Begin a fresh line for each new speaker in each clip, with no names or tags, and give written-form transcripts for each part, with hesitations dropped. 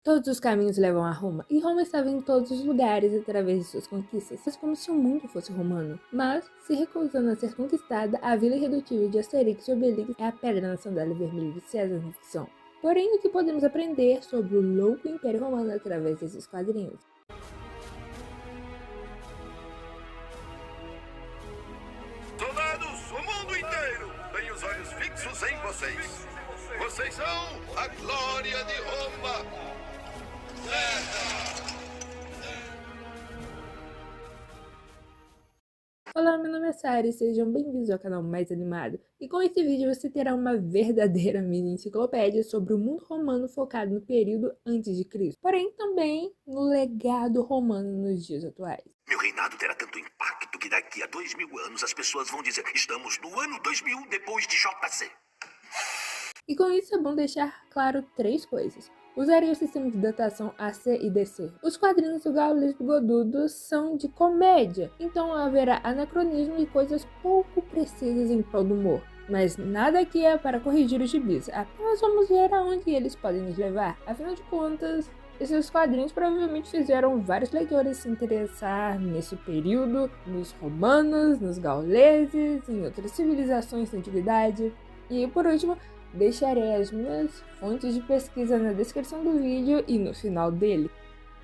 Todos os caminhos levam a Roma, e Roma estava em todos os lugares através de suas conquistas, como se o mundo fosse romano. Mas, se recusando a ser conquistada, a vila irredutível de Asterix e Obelix é a pedra na sandália vermelha de César na ficção. Porém, o que podemos aprender sobre o louco Império Romano através desses quadrinhos?
Soldados, o mundo inteiro tem os olhos fixos em vocês. Vocês são a glória de Roma.
Olá, meu nome é Sara e sejam bem-vindos ao canal mais animado. E com esse vídeo você terá uma verdadeira mini enciclopédia sobre o mundo romano focado no período antes de Cristo, porém também no legado romano nos dias atuais.
Meu reinado terá tanto impacto que daqui a 2000 anos as pessoas vão dizer: estamos no ano 2000 depois de JC.
E com isso é bom deixar claro 3 coisas. Usarei o sistema de datação AC e DC. Os quadrinhos do Gaules Bigodudo são de comédia, então haverá anacronismo e coisas pouco precisas em prol do humor. Mas nada aqui é para corrigir os gibis, apenas vamos ver aonde eles podem nos levar. Afinal de contas, esses quadrinhos provavelmente fizeram vários leitores se interessar nesse período, nos romanos, nos gauleses, em outras civilizações da antiguidade. E por último, deixarei as minhas fontes de pesquisa na descrição do vídeo e no final dele.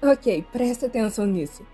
Ok, presta atenção nisso.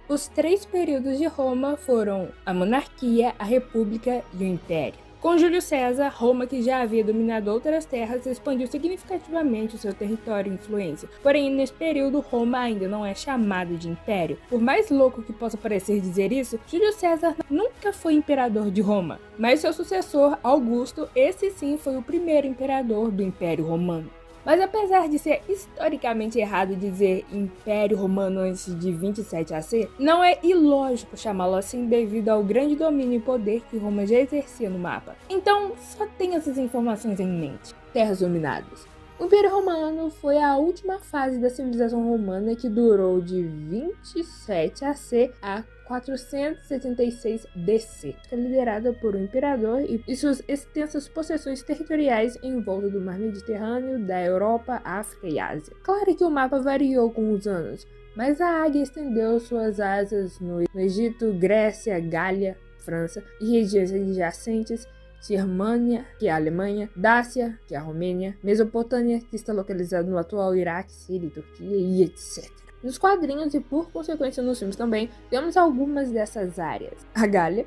Os 3 períodos de Roma foram a monarquia, a república e o império. Com Júlio César, Roma, que já havia dominado outras terras, expandiu significativamente o seu território e influência. Porém, nesse período, Roma ainda não é chamado de império. Por mais louco que possa parecer dizer isso, Júlio César nunca foi imperador de Roma. Mas seu sucessor, Augusto, esse sim foi o primeiro imperador do Império Romano. Mas apesar de ser historicamente errado dizer Império Romano antes de 27 AC, não é ilógico chamá-lo assim devido ao grande domínio e poder que Roma já exercia no mapa. Então, só tenha essas informações em mente. Terras dominadas. O Império Romano foi a última fase da civilização romana que durou de 27 AC a 476 DC, liderada por um imperador e suas extensas possessões territoriais em volta do mar Mediterrâneo, da Europa, África e Ásia. Claro que o mapa variou com os anos, mas a águia estendeu suas asas no Egito, Grécia, Gália, França e regiões adjacentes, Germânia, que é a Alemanha, Dácia, que é a Romênia, Mesopotâmia, que está localizada no atual Iraque, Síria, Turquia e etc. Nos quadrinhos e por consequência nos filmes também, temos algumas dessas áreas. A Gália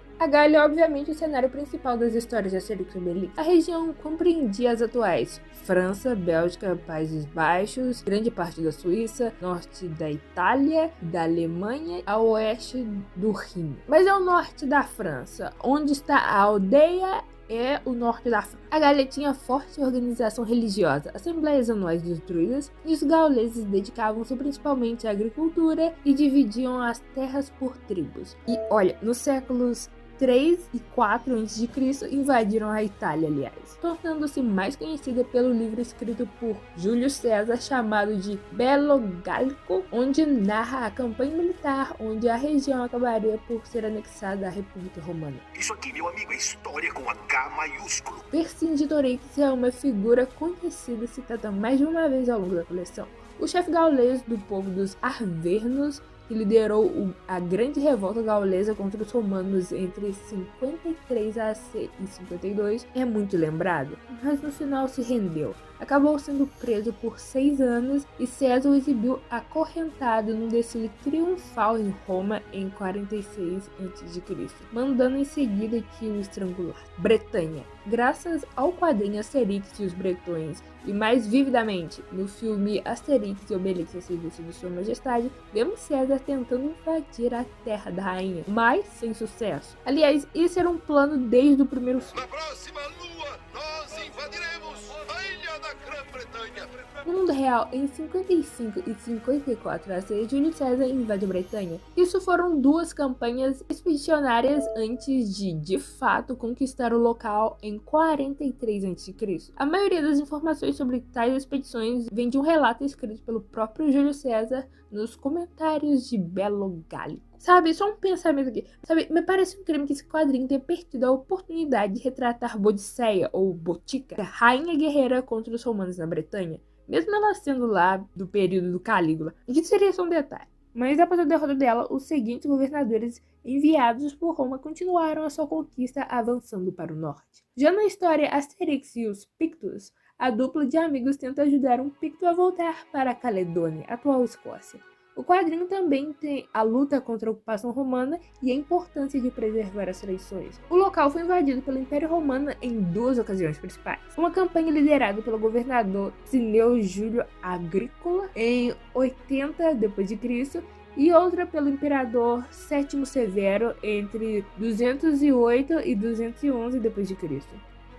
é obviamente o cenário principal das histórias de Asterix e Obelix. A região compreendia as atuais França, Bélgica, Países Baixos, grande parte da Suíça, norte da Itália, da Alemanha, ao oeste do Rio. Mas é o norte da França, onde está a aldeia é o norte da França. A Gália tinha forte organização religiosa, assembleias anuais dos druidas, e os gauleses dedicavam-se principalmente à agricultura e dividiam as terras por tribos. E olha, nos séculos 3 e 4 a.C. invadiram a Itália, aliás, tornando-se mais conhecida pelo livro escrito por Júlio César chamado de Belo Gálico, onde narra a campanha militar onde a região acabaria por ser anexada à República Romana.
Isso aqui, meu amigo, é história com H maiúsculo.
Vercingetorix é uma figura conhecida citada mais de uma vez ao longo da coleção. O chefe gaulês do povo dos Arvernos, que liderou a grande revolta gaulesa contra os romanos entre 53 AC e 52, é muito lembrado, mas no final se rendeu. Acabou sendo preso por 6 anos e César o exibiu acorrentado num desfile triunfal em Roma em 46 a.C., mandando em seguida que o estrangulasse. Bretanha. Graças ao quadrinho Asterix e os Bretões, e mais vividamente no filme Asterix e Obelix a serviço de Sua Majestade, vemos César tentando invadir a terra da rainha, mas sem sucesso. Aliás, esse era um plano desde o primeiro filme.
Na próxima lua, nós invadiremos a ilha da Grã-Bretanha.
No mundo real, em 55 e 54 AC, Júlio César invade a Bretanha. Isso foram 2 campanhas expedicionárias antes de fato, conquistar o local em 43 a.C. A maioria das informações sobre tais expedições vem de um relato escrito pelo próprio Júlio César nos comentários de Belo Gálico. Sabe, só um pensamento aqui. Sabe, me parece um crime que esse quadrinho tenha perdido a oportunidade de retratar Bodicéia, ou Botica, a rainha guerreira contra os romanos na Bretanha. mesmo ela sendo lá do período do Calígula, o que seria só um detalhe. Mas após a derrota dela, os seguintes governadores enviados por Roma continuaram a sua conquista avançando para o norte. Já na história Asterix e os Pictos, a dupla de amigos tenta ajudar um Picto a voltar para a Caledônia, atual Escócia. O quadrinho também tem a luta contra a ocupação romana e a importância de preservar as tradições. O local foi invadido pelo Império Romano em 2 ocasiões principais. Uma campanha liderada pelo governador Cneo Júlio Agrícola em 80 d.C. e outra pelo imperador Sétimo Severo entre 208 e 211 d.C.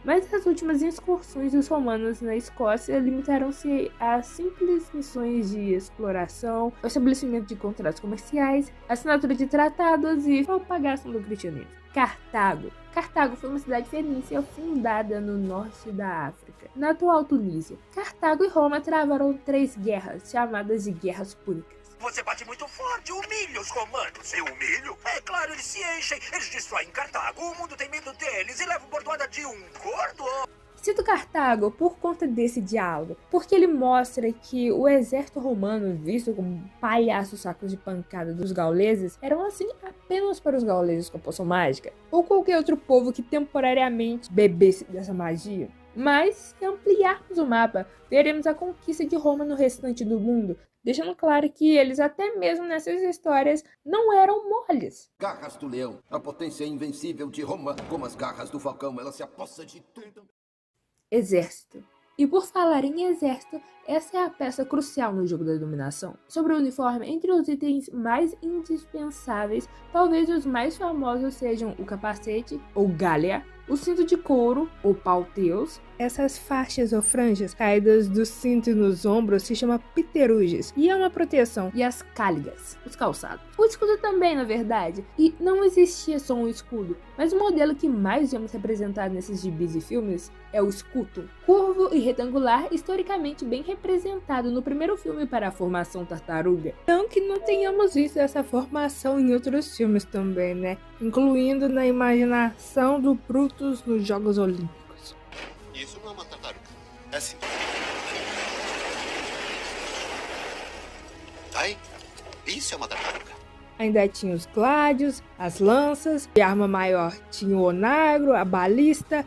Mas as últimas incursões dos romanos na Escócia limitaram-se a simples missões de exploração, o estabelecimento de contratos comerciais, assinatura de tratados e propagação do cristianismo. Cartago foi uma cidade fenícia fundada no norte da África, na atual Tunísia. Cartago e Roma travaram 3 guerras, chamadas de Guerras Púnicas.
Você bate muito forte, humilha os romanos.
Eu humilho?
É claro, eles se enchem, eles destroem Cartago, o mundo tem medo deles e levam bordoada de um gordo.
Cito Cartago por conta desse diálogo, porque ele mostra que o exército romano, visto como palhaços sacos de pancada dos gauleses, eram assim apenas para os gauleses com a poção mágica, ou qualquer outro povo que temporariamente bebesse dessa magia. Mas, se ampliarmos o mapa, veremos a conquista de Roma no restante do mundo, deixando claro que eles, até mesmo nessas histórias, não eram moles.
Garras do leão, a potência invencível de Roma, como as garras do falcão, ela se apossa de tudo.
Exército. E por falar em exército, essa é a peça crucial no jogo da dominação. Sobre o uniforme, entre os itens mais indispensáveis, talvez os mais famosos sejam o capacete, ou galea, o cinto de couro, ou pauteus. Essas faixas ou franjas caídas do cinto nos ombros se chama piteruges e é uma proteção. E as cáligas, os calçados. O escudo também, na verdade. E não existia só um escudo, mas o modelo que mais vemos representado nesses gibis e filmes é o escudo. Curvo e retangular, historicamente bem representado no primeiro filme para a formação tartaruga. Não que não tenhamos visto essa formação em outros filmes também, né? Incluindo na imaginação do Brutus nos Jogos Olímpicos.
Isso não é uma tartaruga. É sim. Aí, isso é uma tartaruga.
Ainda tinha os gládios, as lanças, e a arma maior tinha o onagro, a balista.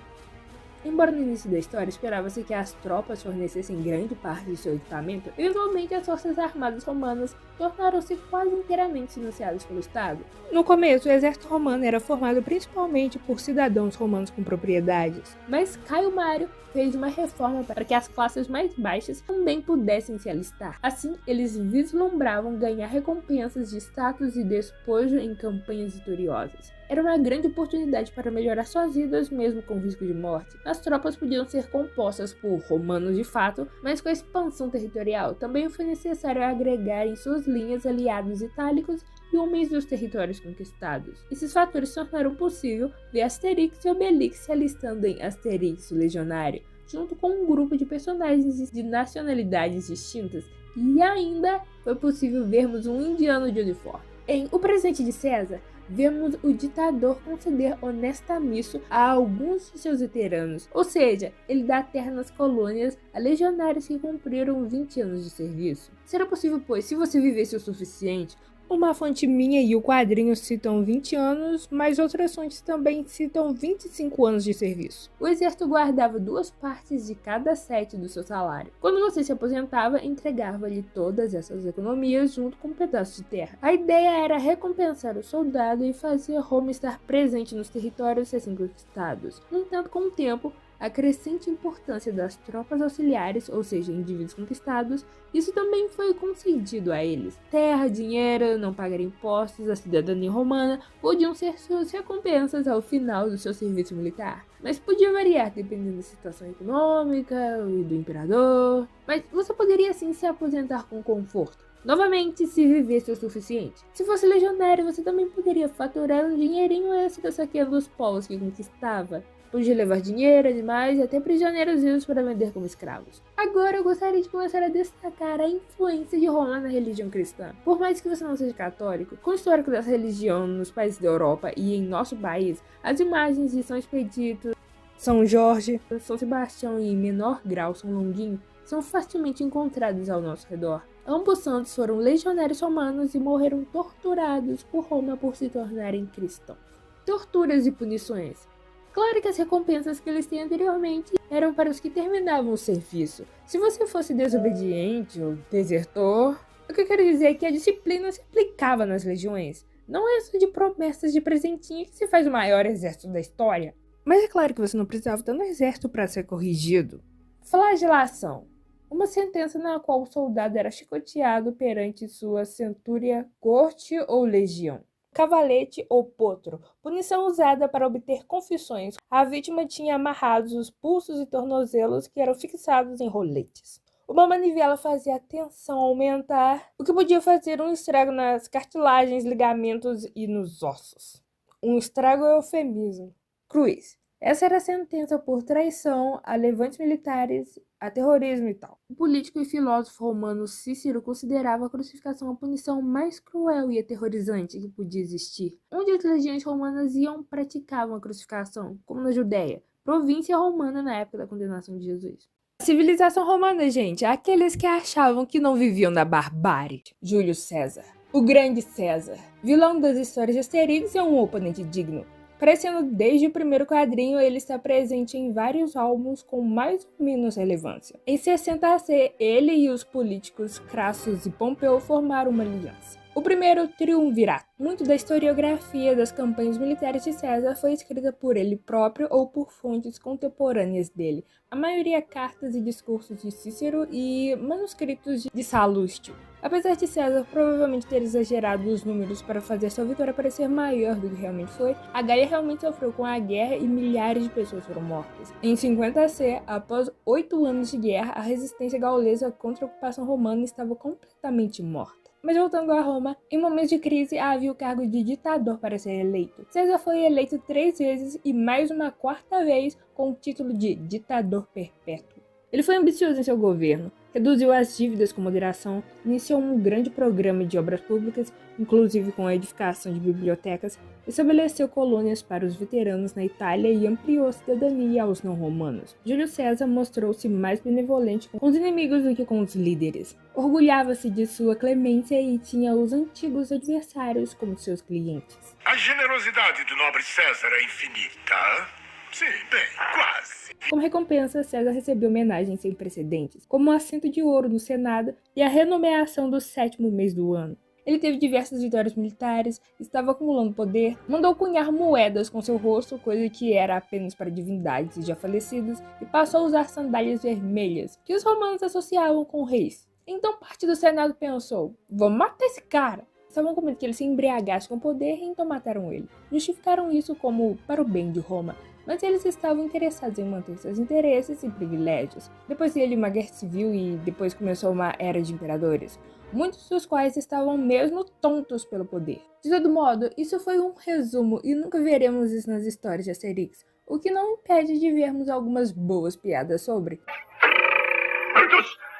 Embora no início da história esperava-se que as tropas fornecessem grande parte de seu equipamento, eventualmente as forças armadas romanas tornaram-se quase inteiramente financiadas pelo Estado. No começo, o exército romano era formado principalmente por cidadãos romanos com propriedades, mas Caio Mário fez uma reforma para que as classes mais baixas também pudessem se alistar. Assim, eles vislumbravam ganhar recompensas de status e despojo em campanhas vitoriosas. Era uma grande oportunidade para melhorar suas vidas, mesmo com risco de morte. As tropas podiam ser compostas por romanos de fato, mas com a expansão territorial também foi necessário agregar em suas linhas aliados itálicos e homens dos territórios conquistados. Esses fatores tornaram possível ver Asterix e Obelix se alistando em Asterix, o Legionário, junto com um grupo de personagens de nacionalidades distintas, e ainda foi possível vermos um indiano de uniforme. Em O Presente de César, vemos o ditador conceder honestamisso a alguns de seus veteranos, ou seja, ele dá terra nas colônias a legionários que cumpriram 20 anos de serviço. Será possível, pois, se você vivesse o suficiente. Uma fonte minha e o quadrinho citam 20 anos, mas outras fontes também citam 25 anos de serviço. O exército guardava 2 partes de cada 7 do seu salário. Quando você se aposentava, entregava-lhe todas essas economias junto com um pedaço de terra. A ideia era recompensar o soldado e fazer Roma estar presente nos territórios recém-conquistados. No entanto, com o tempo, a crescente importância das tropas auxiliares, ou seja, indivíduos conquistados, isso também foi concedido a eles. Terra, dinheiro, não pagar impostos, a cidadania romana podiam ser suas recompensas ao final do seu serviço militar. Mas podia variar dependendo da situação econômica e do imperador. Mas você poderia sim se aposentar com conforto. Novamente, se vivesse o suficiente. Se fosse legionário, você também poderia faturar um dinheirinho extra saqueando os povos que conquistava. Podia levar dinheiro, animais e até prisioneiros vivos para vender como escravos. Agora eu gostaria de começar a destacar a influência de Roma na religião cristã. Por mais que você não seja católico, com o histórico dessa religião nos países da Europa e em nosso país, as imagens de São Expedito, São Jorge, São Sebastião e em menor grau São Longuinho são facilmente encontrados ao nosso redor. Ambos santos foram legionários romanos e morreram torturados por Roma por se tornarem cristãos. Torturas e punições. Claro que as recompensas que eles têm anteriormente eram para os que terminavam o serviço. Se você fosse desobediente ou desertor, o que eu quero dizer é que a disciplina se aplicava nas legiões. Não é só de promessas de presentinho que se faz o maior exército da história. Mas é claro que você não precisava estar no exército para ser corrigido. Flagelação. Uma sentença na qual o soldado era chicoteado perante sua centúria, corte ou legião. Cavalete ou potro, punição usada para obter confissões. A vítima tinha amarrados os pulsos e tornozelos que eram fixados em roletes. Uma manivela fazia a tensão aumentar, o que podia fazer um estrago nas cartilagens, ligamentos e nos ossos. Um estrago é eufemismo. Cruz. Essa era a sentença por traição a levantes militares, a terrorismo e tal. O político e filósofo romano Cícero considerava a crucificação a punição mais cruel e aterrorizante que podia existir. Onde as legiões romanas iam praticavam a crucificação, como na Judéia, província romana na época da condenação de Jesus. A civilização romana, gente, aqueles que achavam que não viviam na barbárie. Júlio César. O grande César. Vilão das histórias de Asterix, é um oponente digno. Aparecendo desde o primeiro quadrinho, ele está presente em vários álbuns com mais ou menos relevância. Em 60 AC, ele e os políticos Crassus e Pompeu formaram uma aliança. O primeiro triunvirato. Muito da historiografia das campanhas militares de César foi escrita por ele próprio ou por fontes contemporâneas dele. A maioria cartas e discursos de Cícero e manuscritos de Salustio. Apesar de César provavelmente ter exagerado os números para fazer sua vitória parecer maior do que realmente foi, a Gália realmente sofreu com a guerra e milhares de pessoas foram mortas. Em 50 AC, após 8 anos de guerra, a resistência gaulesa contra a ocupação romana estava completamente morta. Mas voltando a Roma, em momentos de crise havia o cargo de ditador para ser eleito. César foi eleito 3 vezes e mais uma 4ª vez com o título de ditador perpétuo. Ele foi ambicioso em seu governo, reduziu as dívidas com moderação, iniciou um grande programa de obras públicas, inclusive com a edificação de bibliotecas, estabeleceu colônias para os veteranos na Itália e ampliou a cidadania aos não-romanos. Júlio César mostrou-se mais benevolente com os inimigos do que com os líderes. Orgulhava-se de sua clemência e tinha os antigos adversários como seus clientes.
A generosidade do nobre César é infinita. Sim, bem, quase.
Como recompensa, César recebeu homenagens sem precedentes, como o assento de ouro no Senado e a renomeação do 7º mês do ano. Ele teve diversas vitórias militares, estava acumulando poder, mandou cunhar moedas com seu rosto, coisa que era apenas para divindades já falecidos, e passou a usar sandálias vermelhas, que os romanos associavam com reis. Então parte do Senado pensou, vamos matar esse cara. Estavam com medo que ele se embriagasse com poder e então mataram ele. Justificaram isso como para o bem de Roma, mas eles estavam interessados em manter seus interesses e privilégios. Depois dele uma guerra civil e depois começou uma era de imperadores, muitos dos quais estavam mesmo tontos pelo poder. De todo modo, isso foi um resumo e nunca veremos isso nas histórias de Asterix, o que não impede de vermos algumas boas piadas sobre.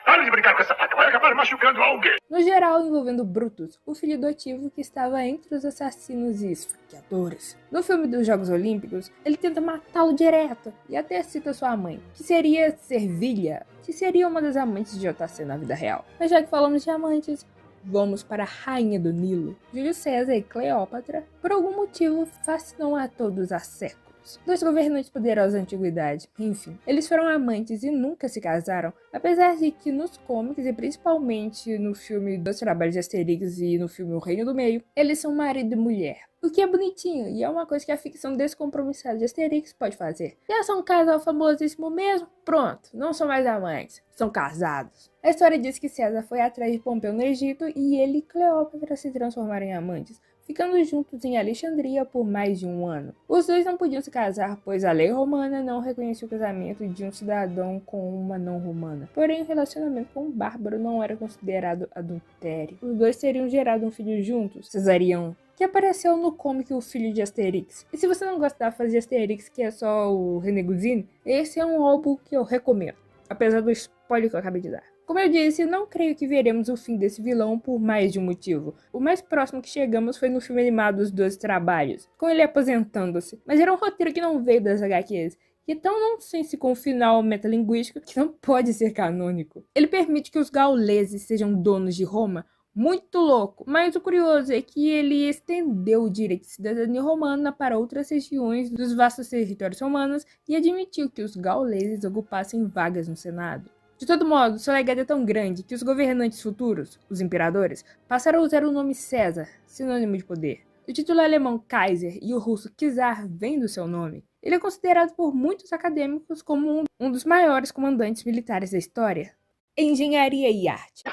Para de brincar com essa faca, vai acabar machucando alguém.
No geral, envolvendo Brutus, o filho adotivo que estava entre os assassinos e esfaqueadores. No filme dos Jogos Olímpicos, ele tenta matá-lo direto e até cita sua mãe, que seria Servilha, que seria uma das amantes de JC na vida real. Mas já que falamos de amantes, vamos para a Rainha do Nilo. Júlio César e Cleópatra, por algum motivo, fascinam a todos há séculos. 2 governantes poderosos da antiguidade. Enfim, eles foram amantes e nunca se casaram, apesar de que nos cómics e principalmente no filme Dos Trabalhos de Asterix e no filme O Reino do Meio, eles são marido e mulher. O que é bonitinho e é uma coisa que a ficção descompromissada de Asterix pode fazer. Já são um casal famosíssimo mesmo? Pronto, não são mais amantes, são casados. A história diz que César foi atrás de Pompeu no Egito e ele e Cleópatra se transformaram em amantes, ficando juntos em Alexandria por mais de 1 ano. Os dois não podiam se casar, pois a lei romana não reconhecia o casamento de um cidadão com uma não romana. Porém, o relacionamento com um bárbaro não era considerado adultério. Os dois teriam gerado um filho juntos, Cesarião, que apareceu no comic O Filho de Asterix. E se você não gosta da fase de Asterix, que é só o René Goscinny, esse é um álbum que eu recomendo, apesar do spoiler que eu acabei de dar. Como eu disse, não creio que veremos o fim desse vilão por mais de um motivo. O mais próximo que chegamos foi no filme animado Os 12 Trabalhos, com ele aposentando-se. Mas era um roteiro que não veio das HQs, e é tão nonsense com o final metalinguístico que não pode ser canônico. Ele permite que os gauleses sejam donos de Roma. Muito louco, mas o curioso é que ele estendeu o direito de cidadania romana para outras regiões dos vastos territórios romanos e admitiu que os gauleses ocupassem vagas no Senado. De todo modo, seu legado é tão grande que os governantes futuros, os imperadores, passaram a usar o nome César, sinônimo de poder. O título alemão Kaiser e o russo Czar vêm do seu nome. Ele é considerado por muitos acadêmicos como um dos maiores comandantes militares da história. Engenharia e arte.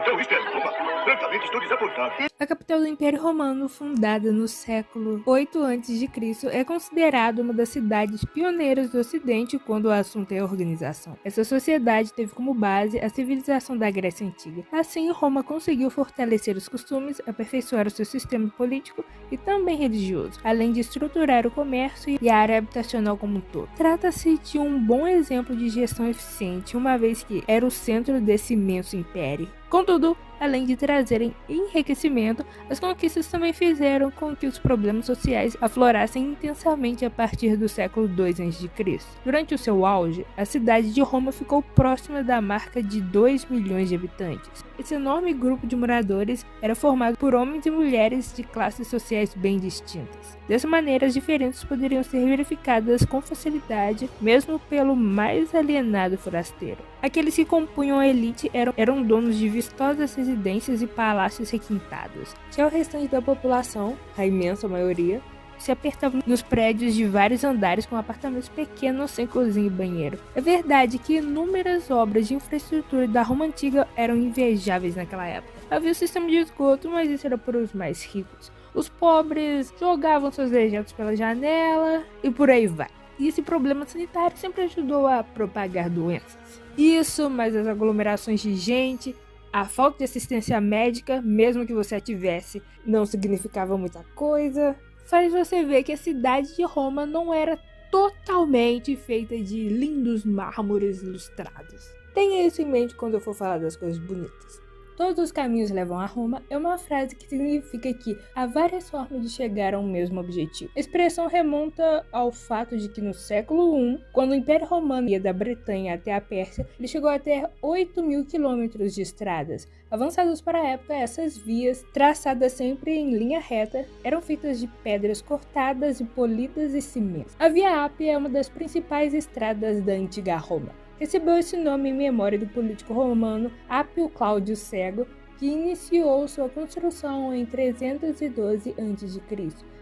Então isto é Roma. Francamente, estou desapontado.
A capital do Império Romano, fundada no século 8 a.C., é considerada uma das cidades pioneiras do Ocidente quando o assunto é organização. Essa sociedade teve como base a civilização da Grécia Antiga. Assim, Roma conseguiu fortalecer os costumes, aperfeiçoar o seu sistema político e também religioso, além de estruturar o comércio e a área habitacional como um todo. Trata-se de um bom exemplo de gestão eficiente, uma vez que era o centro desse imenso império. Contudo, além de trazerem enriquecimento, as conquistas também fizeram com que os problemas sociais aflorassem intensamente a partir do século II a.C. Durante o seu auge, a cidade de Roma ficou próxima da marca de 2 milhões de habitantes. Esse enorme grupo de moradores era formado por homens e mulheres de classes sociais bem distintas. Dessa maneira, as diferenças poderiam ser verificadas com facilidade, mesmo pelo mais alienado forasteiro. Aqueles que compunham a elite eram donos de vistosas residências e palácios requintados. Já o restante da população, a imensa maioria, se apertava nos prédios de vários andares com apartamentos pequenos sem cozinha e banheiro. É verdade que inúmeras obras de infraestrutura da Roma Antiga eram invejáveis naquela época. Havia o sistema de esgoto, mas isso era para os mais ricos. Os pobres jogavam seus dejetos pela janela e por aí vai. E esse problema sanitário sempre ajudou a propagar doenças. Isso, mas as aglomerações de gente, a falta de assistência médica, mesmo que você a tivesse, não significava muita coisa. Faz você ver que a cidade de Roma não era totalmente feita de lindos mármores ilustrados. Tenha isso em mente quando eu for falar das coisas bonitas. Todos os caminhos levam a Roma é uma frase que significa que há várias formas de chegar a um mesmo objetivo. A expressão remonta ao fato de que no século I, quando o Império Romano ia da Bretanha até a Pérsia, ele chegou a ter 8.000 quilômetros de estradas. Avançados para a época, essas vias, traçadas sempre em linha reta, eram feitas de pedras cortadas e polidas e cimento. A Via Ápia é uma das principais estradas da antiga Roma. Recebeu esse nome em memória do político romano Apio Cláudio Cego, que iniciou sua construção em 312 a.C.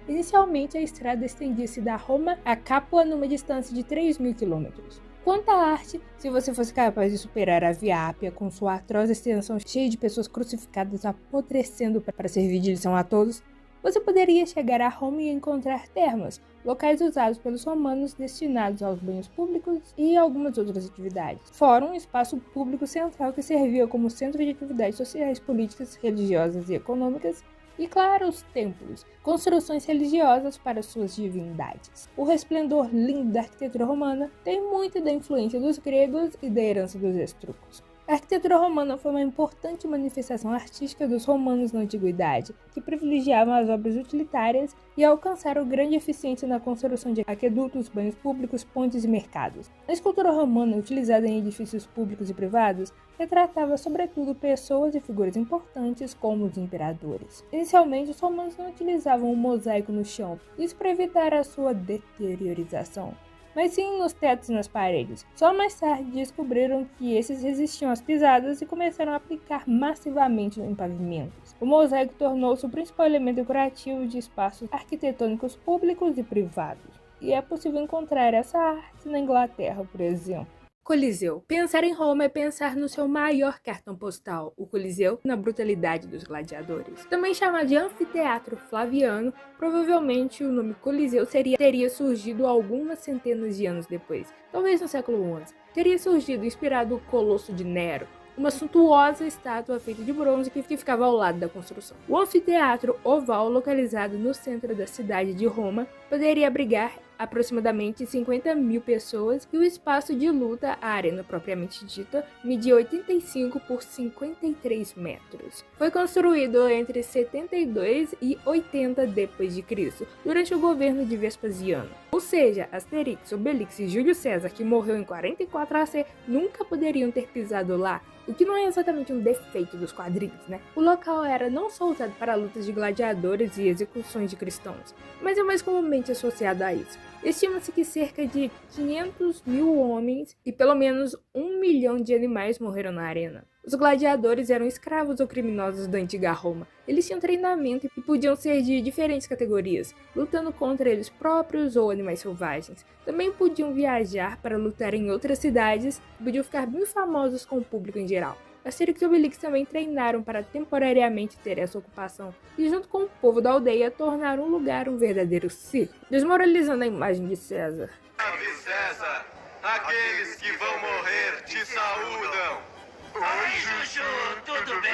Inicialmente, a estrada estendia-se da Roma a Capua numa distância de 3.000 quilômetros. Quanto à arte, se você fosse capaz de superar a Via Ápia com sua atroz extensão cheia de pessoas crucificadas apodrecendo para servir de lição a todos, você poderia chegar a Roma e encontrar termas, locais usados pelos romanos destinados aos banhos públicos e algumas outras atividades. Fora um espaço público central que servia como centro de atividades sociais, políticas, religiosas e econômicas, e, claro, os templos, construções religiosas para suas divindades. O resplendor lindo da arquitetura romana tem muito da influência dos gregos e da herança dos etruscos. A arquitetura romana foi uma importante manifestação artística dos romanos na antiguidade, que privilegiavam as obras utilitárias e alcançaram grande eficiência na construção de aquedutos, banhos públicos, pontes e mercados. A escultura romana, utilizada em edifícios públicos e privados, retratava sobretudo pessoas e figuras importantes como os imperadores. Inicialmente, os romanos não utilizavam um mosaico no chão, isso para evitar a sua deteriorização, mas sim nos tetos e nas paredes. Só mais tarde descobriram que esses resistiam às pisadas e começaram a aplicar massivamente em pavimentos. O mosaico tornou-se o principal elemento decorativo de espaços arquitetônicos públicos e privados. E é possível encontrar essa arte na Inglaterra, por exemplo. Coliseu. Pensar em Roma é pensar no seu maior cartão postal, o Coliseu, na brutalidade dos gladiadores. Também chamado de Anfiteatro Flaviano, provavelmente o nome Coliseu teria surgido algumas centenas de anos depois, talvez no século XI. Teria surgido inspirado no Colosso de Nero, uma suntuosa estátua feita de bronze que ficava ao lado da construção. O anfiteatro oval, localizado no centro da cidade de Roma, poderia abrigar aproximadamente 50 mil pessoas, e o espaço de luta, a arena propriamente dita, media 85 por 53 metros. Foi construído entre 72 e 80 d.C., durante o governo de Vespasiano. Ou seja, Asterix, Obelix e Júlio César, que morreu em 44 AC, nunca poderiam ter pisado lá, o que não é exatamente um defeito dos quadrinhos, né? O local era não só usado para lutas de gladiadores e execuções de cristãos, mas é mais comumente associado a isso. Estima-se que cerca de 500 mil homens e pelo menos 1 milhão de animais morreram na arena. Os gladiadores eram escravos ou criminosos da antiga Roma. Eles tinham treinamento e podiam ser de diferentes categorias, lutando contra eles próprios ou animais selvagens. Também podiam viajar para lutar em outras cidades e podiam ficar bem famosos com o público em geral. Asterix e Obelix também treinaram para temporariamente ter essa ocupação e, junto com o povo da aldeia, tornaram o lugar um verdadeiro circo, desmoralizando a imagem de César.
Salve César! Aqueles que vão morrer te saúdam! Oi, Chuchu, tudo bem?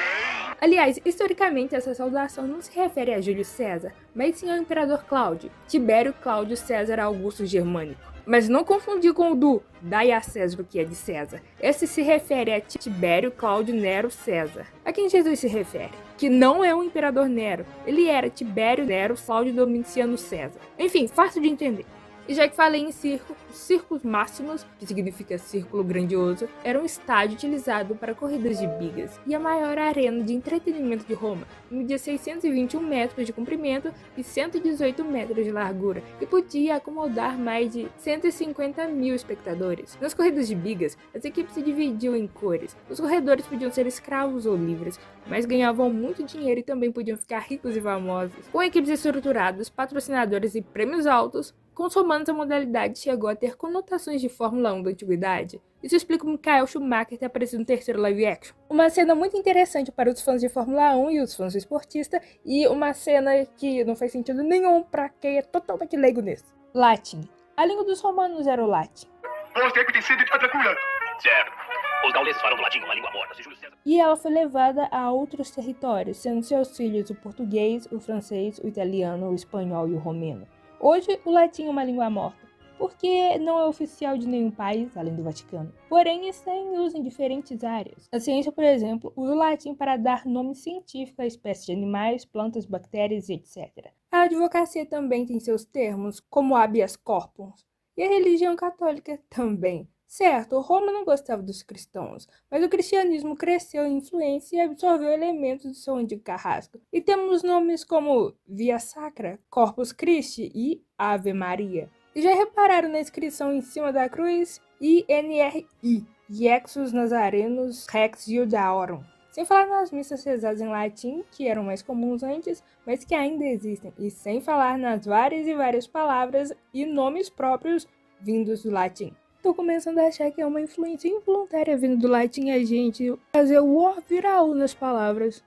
Aliás, historicamente essa saudação não se refere a Júlio César, mas sim ao imperador Cláudio, Tibério Cláudio César Augusto Germânico. Mas não confundir com o do dai a César o que é de César. Esse se refere a Tibério Cláudio Nero César. A quem Jesus se refere, que não é o imperador Nero, ele era Tibério Nero Cláudio Domiciano César. Enfim, fácil de entender. E já que falei em circo, os Circus Maximus, que significa círculo grandioso, era um estádio utilizado para corridas de bigas e a maior arena de entretenimento de Roma. Media 621 metros de comprimento e 118 metros de largura e podia acomodar mais de 150 mil espectadores. Nas corridas de bigas, as equipes se dividiam em cores. Os corredores podiam ser escravos ou livres, mas ganhavam muito dinheiro e também podiam ficar ricos e famosos. Com equipes estruturadas, patrocinadores e prêmios altos, com os romanos a modalidade chegou a ter conotações de Fórmula 1 da antiguidade. Isso explica o Michael Schumacher ter aparecido no terceiro live action. Uma cena muito interessante para os fãs de Fórmula 1 e os fãs do esportista, e uma cena que não faz sentido nenhum para quem é totalmente leigo nisso. Latim. A língua dos romanos era o latim.
Você que decide a tranquila.
Certo. Os gauleses falam do latim, uma língua morta.
E ela foi levada a outros territórios, sendo seus filhos o português, o francês, o italiano, o espanhol e o romeno. Hoje, o latim é uma língua morta, porque não é oficial de nenhum país, além do Vaticano. Porém, está em uso em diferentes áreas. A ciência, por exemplo, usa o latim para dar nome científico a espécies de animais, plantas, bactérias, etc. A advocacia também tem seus termos, como habeas corpus. E a religião católica também. Certo, Roma não gostava dos cristãos, mas o cristianismo cresceu em influência e absorveu elementos do seu antigo carrasco. E temos nomes como Via Sacra, Corpus Christi e Ave Maria. E já repararam na inscrição em cima da cruz? INRI, Iexus Nazarenus Rex Judaorum. Sem falar nas missas rezadas em latim, que eram mais comuns antes, mas que ainda existem. E sem falar nas várias e várias palavras e nomes próprios vindos do latim. Tô começando a achar que é uma influência involuntária vindo do latim a gente fazer o O virar U nas palavras.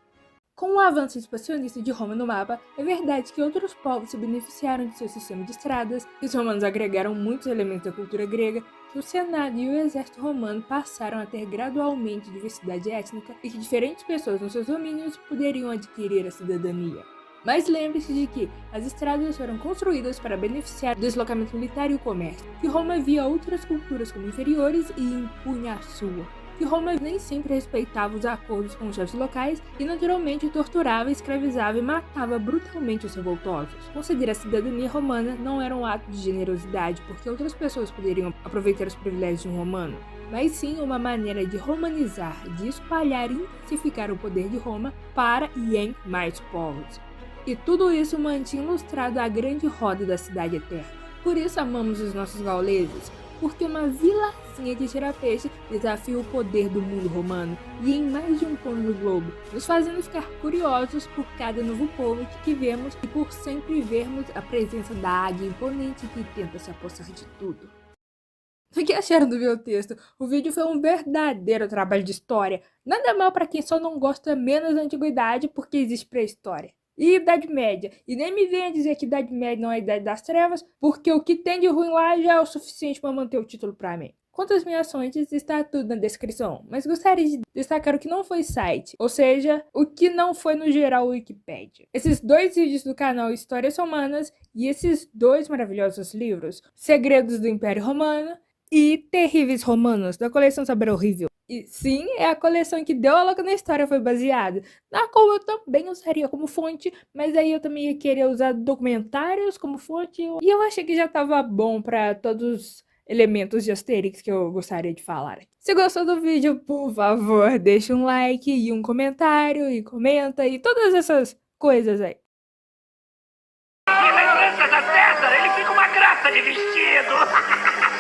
Com o avanço expansionista de Roma no mapa, é verdade que outros povos se beneficiaram de seu sistema de estradas, que os romanos agregaram muitos elementos da cultura grega, que o Senado e o exército romano passaram a ter gradualmente diversidade étnica e que diferentes pessoas nos seus domínios poderiam adquirir a cidadania. Mas lembre-se de que as estradas foram construídas para beneficiar o deslocamento militar e o comércio, que Roma via outras culturas como inferiores e impunha a sua, que Roma nem sempre respeitava os acordos com os chefes locais e naturalmente torturava, escravizava e matava brutalmente os revoltosos. Conceder a cidadania romana não era um ato de generosidade porque outras pessoas poderiam aproveitar os privilégios de um romano, mas sim uma maneira de romanizar, de espalhar e intensificar o poder de Roma para e em mais povos. E tudo isso mantinha ilustrado a grande roda da cidade eterna. Por isso amamos os nossos gauleses, porque uma vilazinha de tirar-peixe desafia o poder do mundo romano e em mais de um ponto do globo, nos fazendo ficar curiosos por cada novo povo que vemos e por sempre vermos a presença da águia imponente que tenta se apossar de tudo. O que acharam do meu texto? O vídeo foi um verdadeiro trabalho de história. Nada mal para quem só não gosta menos da antiguidade porque existe pré-história. E Idade Média. E nem me venha dizer que Idade Média não é a Idade das Trevas, porque o que tem de ruim lá já é o suficiente para manter o título para mim. Quanto às minhas fontes, está tudo na descrição, mas gostaria de destacar o que não foi site, ou seja, o que não foi no geral Wikipedia. Esses 2 vídeos do canal Histórias Romanas e esses 2 maravilhosos livros, Segredos do Império Romano e Terríveis Romanos, da coleção Saber Horrível. E sim, é a coleção que Deu a Louca na História foi baseada, na qual eu também usaria como fonte, mas aí eu também ia querer usar documentários como fonte, e eu achei que já tava bom para todos os elementos de Asterix que eu gostaria de falar. Se gostou do vídeo, por favor, deixa um like e um comentário, e comenta, e todas essas coisas aí.
E lembrança da César, ele fica uma graça de vestir.